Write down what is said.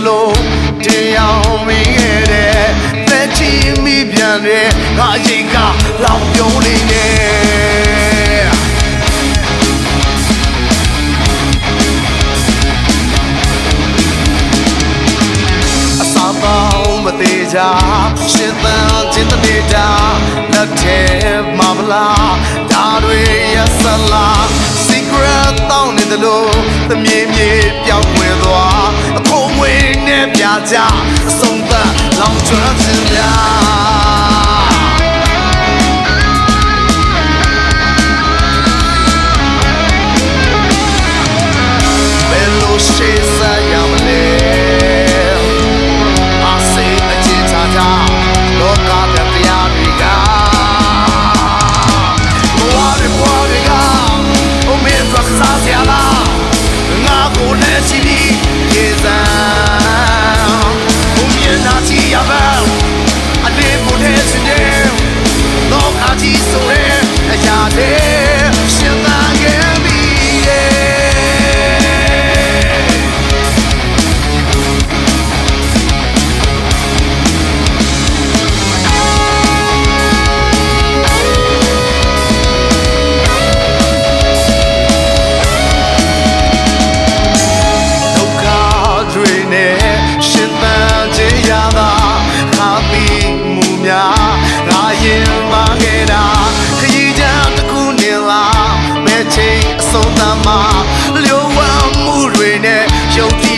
လိုတရားမင်းရဲ့တဲ့သက်ချီမိပြန်တဲ့ငါရင်ကလောင်ပြုံးနေတယ်အစာပေါင်းမသေးကြရှင်သန်ခြင်းတည်းတာလက်ထဲမှာမလားဒါတွေရစလား secret တောင်းနေတယ်လို့သမီးမြေပြောင်းဝင်သွားအခုငွေနဲ့ပြကြအဆုံးသတ်လောင်ကျွမ်းခြင်းများဘယ်လိုရှိစားရမလဲအစိတ်အချစ်ချာချာလောကတရားတွေကဘဝတွေကဘုံမင်းသွားစားရလားငါကိုလည်းရှိပြီးရေစံဘုံမြင်နာချီရပါအလေးကိုတဲ့စတဲ့တော့အကြီးဆိုရင်အရာတဲ့ရှင်သာခဲ့ပြီငါရင်ပါခဲ့တာခရီးကြမ်းတစ်ခုနေလားမဲ့ချိန်အဆုံးသမ်းမှာလျှို့ဝှက်မှုတွေနဲ့ယုံကြည်